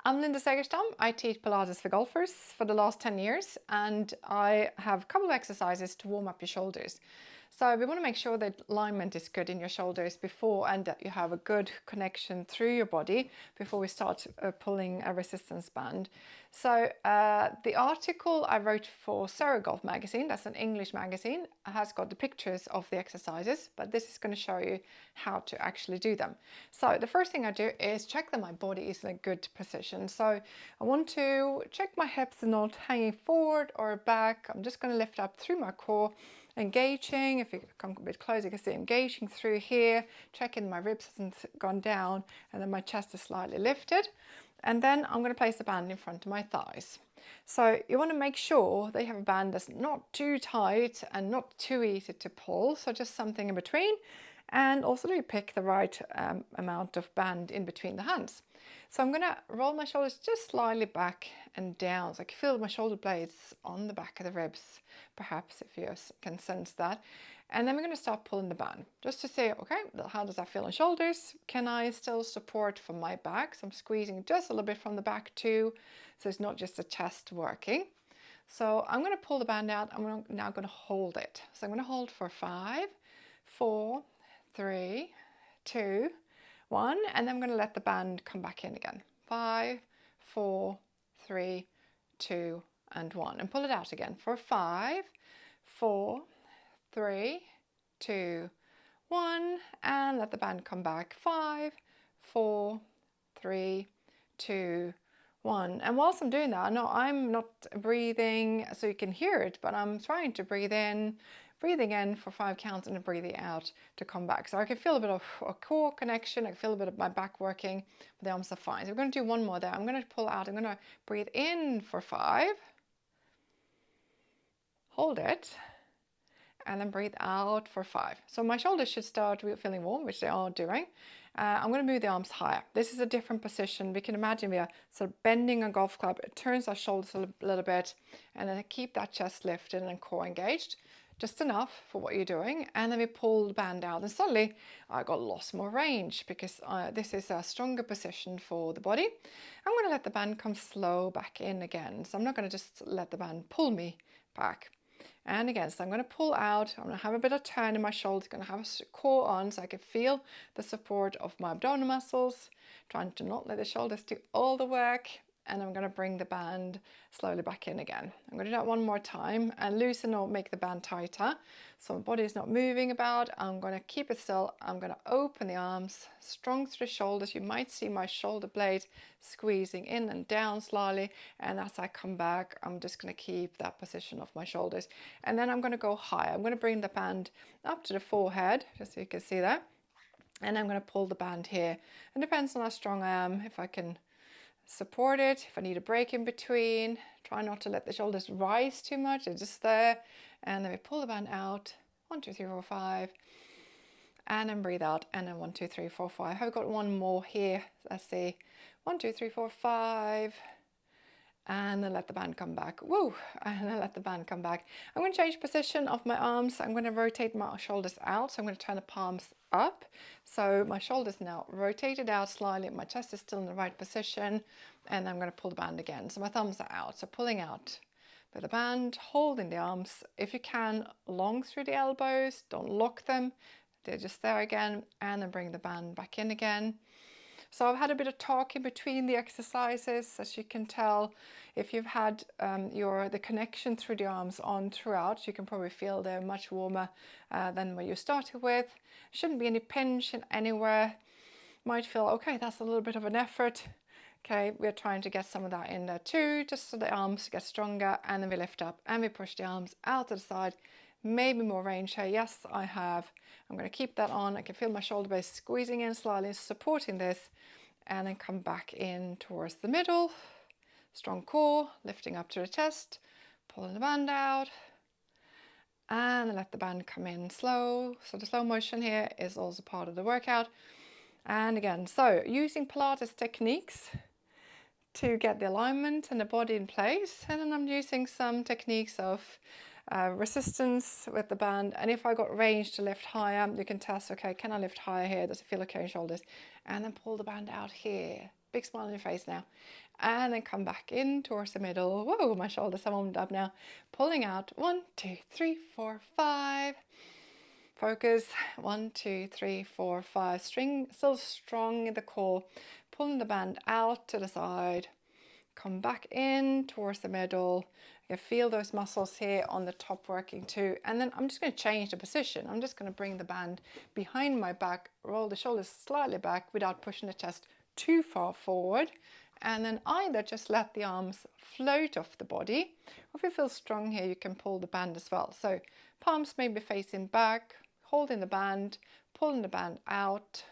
I'm Linda Segerstam. I teach Pilates for golfers for the last 10 years, and I have a couple of exercises to warm up your shoulders. So we want to make sure that alignment is good in your shoulders before, and that you have a good connection through your body before we start pulling a resistance band. So the article I wrote for Surrey Golf Magazine, that's an English magazine, has got the pictures of the exercises, but this is going to show you how to actually do them. So the first thing I do is check that my body is in a good position. So I want to check my hips are not hanging forward or back. I'm just going to lift up through my core, engaging. If you come a bit closer, you can see engaging through here, checking my ribs hasn't gone down, and then my chest is slightly lifted. And then I'm going to place the band in front of my thighs. So you want to make sure that you have a band that's not too tight and not too easy to pull, so just something in between. And also you pick the right amount of band in between the hands. So I'm going to roll my shoulders just slightly back and down, so I can feel my shoulder blades on the back of the ribs, perhaps, if you can sense that. And then we're going to start pulling the band, just to say, okay, how does that feel on shoulders? Can I still support from my back? So I'm squeezing just a little bit from the back too, so it's not just the chest working. So I'm going to pull the band out. I'm now going to hold it. So I'm going to hold for 5, 4, 3, 2, 1, and then I'm going to let the band come back in again. 5, 4, 3, 2, and 1, and pull it out again for 5, 4, 3, 2, 1, and let the band come back. 5, 4, 3, 2, 1. And whilst I'm doing that, I know I'm not breathing so you can hear it, but I'm trying to breathing in for 5 counts and then breathing out to come back. So I can feel a bit of a core connection, I can feel a bit of my back working, but the arms are fine. So we're going to do one more there. I'm going to pull out, I'm going to breathe in for 5, hold it, and then breathe out for 5. So my shoulders should start feeling warm, which they are doing. I'm going to move the arms higher. This is a different position. We can imagine we are sort of bending a golf club. It turns our shoulders a little bit, and then keep that chest lifted and core engaged. Just enough for what you're doing, and then we pull the band out, and suddenly I got lost more range because this is a stronger position for the body. I'm going to let the band come slow back in again, so I'm not going to just let the band pull me back. And again, so I'm going to pull out, I'm going to have a bit of turn in my shoulders, going to have a core on so I can feel the support of my abdominal muscles, trying to not let the shoulders do all the work. And I'm going to bring the band slowly back in again. I'm going to do that one more time and loosen or make the band tighter. So my body is not moving about. I'm going to keep it still. I'm going to open the arms, strong through the shoulders. You might see my shoulder blade squeezing in and down slightly. And as I come back, I'm just going to keep that position of my shoulders. And then I'm going to go higher. I'm going to bring the band up to the forehead, just so you can see that. And I'm going to pull the band here. It depends on how strong I am, if I can support it, if I need a break in between. Try not to let the shoulders rise too much, they're just there. And then we pull the band out, 1, 2, 3, 4, 5, and then breathe out, and then 1, 2, 3, 4, 5. I've got one more here. Let's see, 1, 2, 3, 4, 5, and then let the band come back. Woo! And then let the band come back. I'm going to change position of my arms. I'm going to rotate my shoulders out. So I'm going to turn the palms up. So my shoulders now rotated out slightly. My chest is still in the right position. And I'm going to pull the band again. So my thumbs are out. So pulling out with the band, holding the arms. If you can, long through the elbows. Don't lock them. They're just there again. And then bring the band back in again. So I've had a bit of talk in between the exercises, as you can tell. If you've had the connection through the arms on throughout, you can probably feel they're much warmer than what you started with. Shouldn't be any pinch in anywhere. Might feel, okay, that's a little bit of an effort. Okay, we're trying to get some of that in there too, just so the arms get stronger, and then we lift up and we push the arms out to the side. Maybe more range here. Yes, I have. I'm going to keep that on. I can feel my shoulder base squeezing in slightly, supporting this, and then come back in towards the middle. Strong core, lifting up to the chest, pulling the band out, and let the band come in slow. So the slow motion here is also part of the workout. And again, so using Pilates techniques to get the alignment and the body in place. And then I'm using some techniques of resistance with the band, and if I got range to lift higher, you can test, okay, can I lift higher here? Does it feel okay in shoulders? And then pull the band out here. big smile on your face now. And then come back in towards the middle. Whoa, my shoulders are warmed up now. Pulling out, 1, 2, 3, 4, 5. Focus, 1, 2, 3, 4, 5. String still strong in the core. Pulling the band out to the side. Come back in towards the middle. You feel those muscles here on the top working too. And then I'm just going to change the position. I'm just going to bring the band behind my back, roll the shoulders slightly back without pushing the chest too far forward. And then either just let the arms float off the body, or if you feel strong here, you can pull the band as well. So palms maybe facing back, holding the band, pulling the band out,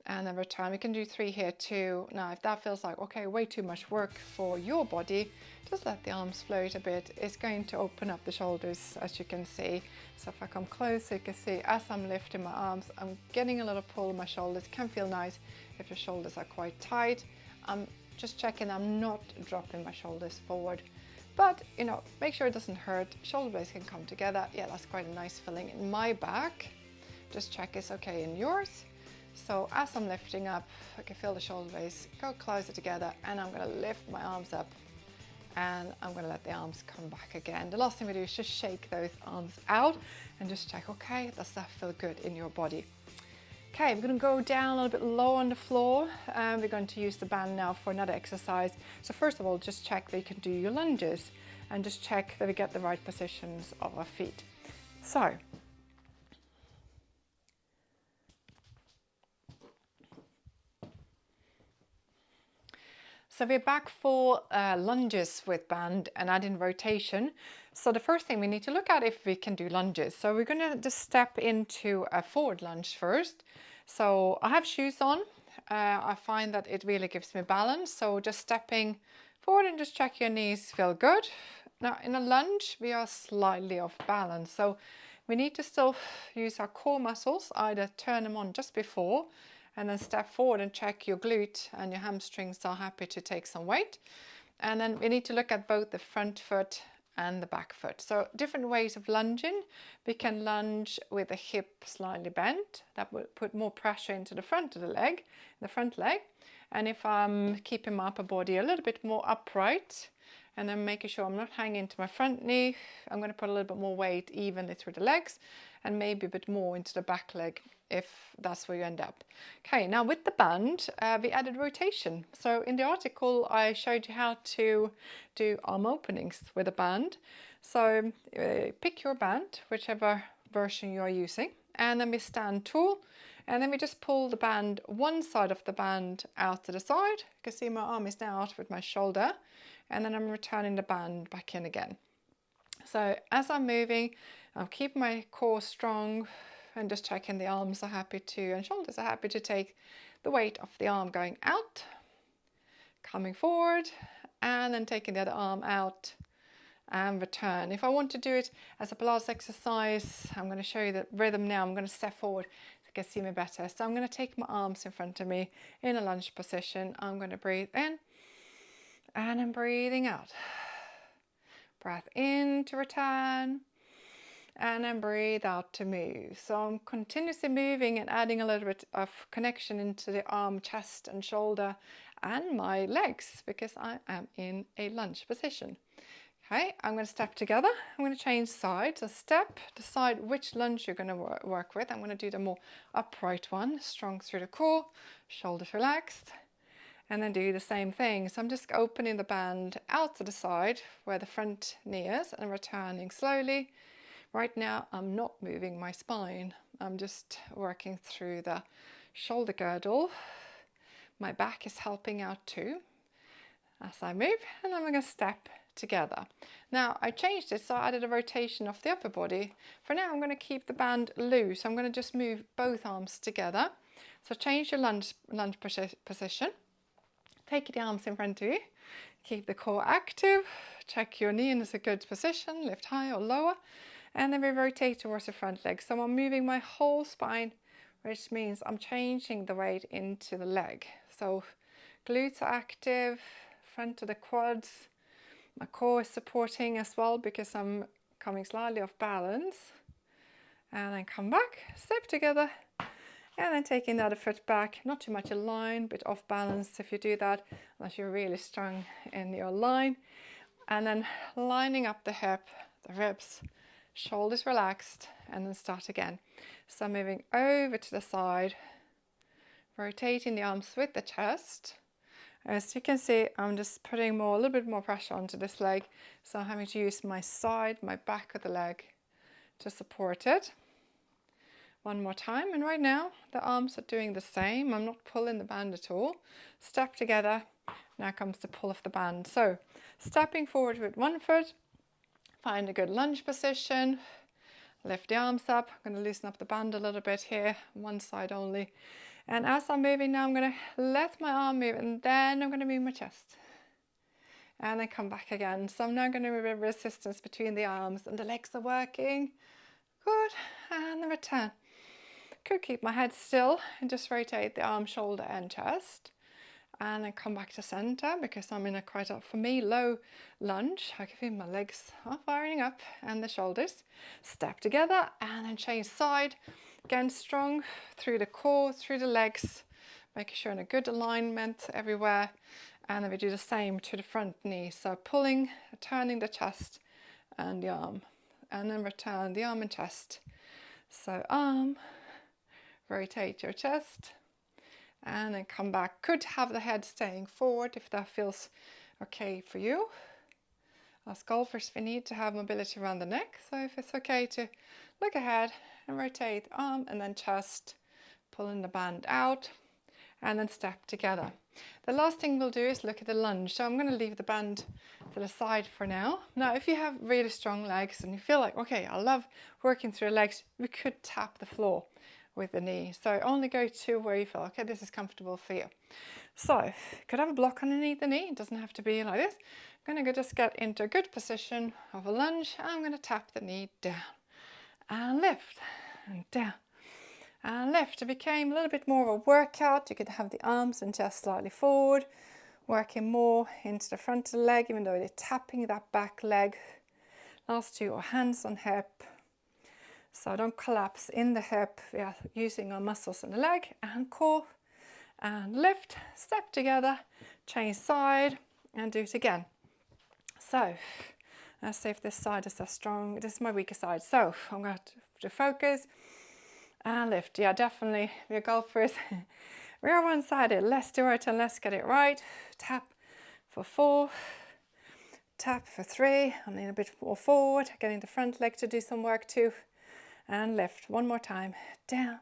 and then return. We can do 3 here too. Now, if that feels like, okay, way too much work for your body, just let the arms float a bit. It's going to open up the shoulders, as you can see. So if I come closer, you can see as I'm lifting my arms, I'm getting a little pull in my shoulders. It can feel nice if your shoulders are quite tight. I'm just checking I'm not dropping my shoulders forward. But, you know, make sure it doesn't hurt. Shoulder blades can come together. Yeah, that's quite a nice feeling in my back. Just check it's okay in yours. So as I'm lifting up, I can feel the shoulder blades go closer together, and I'm going to lift my arms up, and I'm going to let the arms come back again. The last thing we do is just shake those arms out and just check, okay, does that feel good in your body? Okay, we're going to go down a little bit low on the floor, and we're going to use the band now for another exercise. So first of all, just check that you can do your lunges, and just check that we get the right positions of our feet. So we're back for lunges with band and adding rotation. So the first thing we need to look at if we can do lunges. So we're going to just step into a forward lunge first. So I have shoes on. I find that it really gives me balance. So just stepping forward and just check your knees feel good. Now in a lunge, we are slightly off balance. So we need to still use our core muscles, either turn them on just before, and then step forward and check your glute and your hamstrings are happy to take some weight. And then we need to look at both the front foot and the back foot. So different ways of lunging. We can lunge with the hip slightly bent. That would put more pressure into the front of the leg, the front leg. And if I'm keeping my upper body a little bit more upright, and then making sure I'm not hanging to my front knee, I'm going to put a little bit more weight evenly through the legs, and maybe a bit more into the back leg if that's where you end up. Okay, now with the band, we added rotation. So in the article, I showed you how to do arm openings with a band. So pick your band, whichever version you're using, and then we stand tall, and then we just pull the band, one side of the band out to the side. You can see my arm is now out with my shoulder, and then I'm returning the band back in again. So as I'm moving, I'll keep my core strong and just checking the arms are happy to, and shoulders are happy to take the weight of the arm going out, coming forward, and then taking the other arm out and return. If I want to do it as a Pilates exercise, I'm going to show you the rhythm now. I'm going to step forward so you can see me better. So I'm going to take my arms in front of me in a lunge position. I'm going to breathe in, and I'm breathing out. Breath in to return, and then breathe out to move. So I'm continuously moving and adding a little bit of connection into the arm, chest and shoulder and my legs, because I am in a lunge position. Okay, I'm going to step together. I'm going to change sides. So step, decide which lunge you're going to work with. I'm going to do the more upright one, strong through the core, shoulders relaxed. And then do the same thing. So I'm just opening the band out to the side where the front knee is and returning slowly. Right now, I'm not moving my spine. I'm just working through the shoulder girdle. My back is helping out too as I move, and I'm going to step together. Now, I changed it, so I added a rotation of the upper body. For now, I'm going to keep the band loose. I'm going to just move both arms together. So change your lunge position. Take the arms in front of you. Keep the core active. Check your knee in a good position. Lift high or lower. And then we rotate towards the front leg. So I'm moving my whole spine, which means I'm changing the weight into the leg. So glutes are active, front of the quads. My core is supporting as well because I'm coming slightly off balance. And then come back, step together, And then taking the other foot back, not too much in line, but off balance if you do that, unless you're really strong in your line. And then lining up the hip, the ribs, shoulders relaxed, and then start again. So moving over to the side, rotating the arms with the chest. As you can see, I'm just putting a little bit more pressure onto this leg. So I'm having to use my side, my back of the leg to support it. One more time, and right now the arms are doing the same. I'm not pulling the band at all. Step together. Now comes the pull of the band. So stepping forward with one foot, find a good lunge position, lift the arms up. I'm going to loosen up the band a little bit here, one side only. And as I'm moving now, I'm going to let my arm move, and then I'm going to move my chest. And then come back again. So I'm now going to move resistance between the arms, and the legs are working. Good, and then return. Could keep my head still and just rotate the arm, shoulder and chest, and then come back to center because I'm in a quite a, for me, low lunge. I can feel my legs are firing up and the shoulders. Step together and then change side. Again, strong through the core, through the legs, making sure in a good alignment everywhere. And then we do the same to the front knee. So pulling, turning the chest and the arm, and then return the arm and chest. So arm, rotate your chest, and then come back. Could have the head staying forward if that feels okay for you. As golfers, we need to have mobility around the neck, so if it's okay to look ahead and rotate arm and then chest, pulling the band out, and then step together. The last thing we'll do is look at the lunge. So I'm going to leave the band to the side for now. Now, if you have really strong legs and you feel like, okay, I love working through the legs, we could tap the floor with the knee. So only go to where you feel, okay, this is comfortable for you. So you could have a block underneath the knee. It doesn't have to be like this. I'm going to just get into a good position of a lunge. I'm going to tap the knee down and lift and down and lift. It became a little bit more of a workout. You could have the arms and chest slightly forward, working more into the front of the leg, even though you're tapping that back leg. Last two are hands on hip. So don't collapse in the hip. We are using our muscles in the leg and core, and lift, step together, change side, and do it again. So let's see if this side is as strong. This is my weaker side. So I'm going to focus and lift. Yeah, definitely. We're golfers. We are one-sided. Let's do it and let's get it right. Tap for 4. Tap for 3. I need a bit more forward. Getting the front leg to do some work too. And lift. One more time. Down.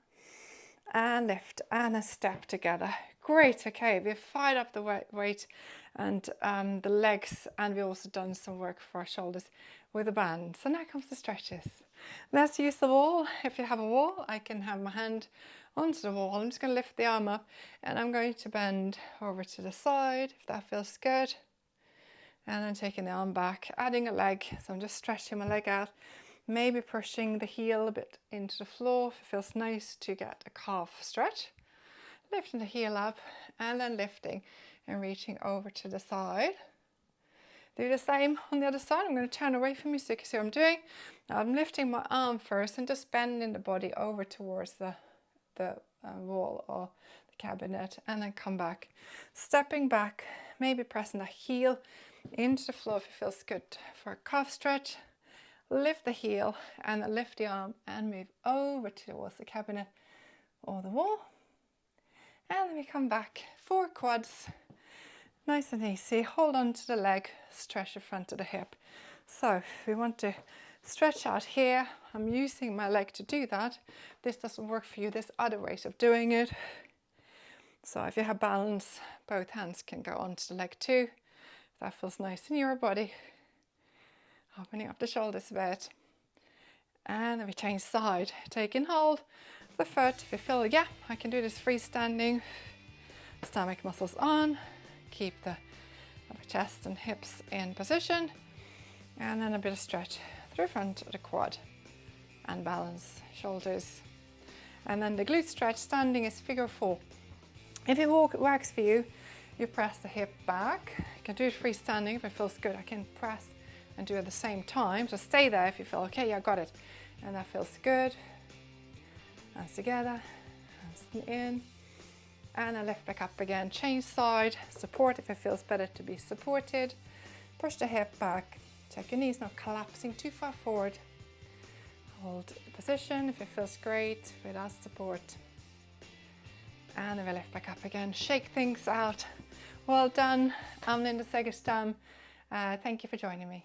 And lift. And a step together. Great. Okay, we've fired up the weight and the legs. And we've also done some work for our shoulders with a band. So now comes the stretches. Let's use the wall. If you have a wall, I can have my hand onto the wall. I'm just going to lift the arm up and I'm going to bend over to the side if that feels good. And then taking the arm back, adding a leg. So I'm just stretching my leg out, maybe pushing the heel a bit into the floor if it feels nice to get a calf stretch. Lifting the heel up and then lifting and reaching over to the side. Do the same on the other side. I'm going to turn away from you so you can see what I'm doing. Now I'm lifting my arm first and just bending the body over towards the wall or the cabinet, and then come back. Stepping back, maybe pressing the heel into the floor if it feels good for a calf stretch. Lift the heel and then lift the arm and move over towards the cabinet or the wall. And then we come back for quads. Nice and easy. Hold on to the leg, stretch the front of the hip. So we want to stretch out here. I'm using my leg to do that. If this doesn't work for you, there's other ways of doing it. So if you have balance, both hands can go onto the leg too. That feels nice in your body. Opening up the shoulders a bit. And then we change side. Taking hold of the foot. If you feel, yeah, I can do this freestanding. Stomach muscles on. Keep the upper chest and hips in position. And then a bit of stretch through front of the quad. And balance, shoulders. And then the glute stretch standing is figure 4. If it works for you, you press the hip back. You can do it freestanding if it feels good. I can press and do it at the same time. So stay there if you feel, okay, yeah, I got it. And that feels good. Hands together, Nice and in. And then lift back up again. Change side. Support if it feels better to be supported. Push the hip back. Check your knees not collapsing too far forward. Hold the position if it feels great without support. And then we lift back up again. Shake things out. Well done. I'm Linda Segerstam. Thank you for joining me.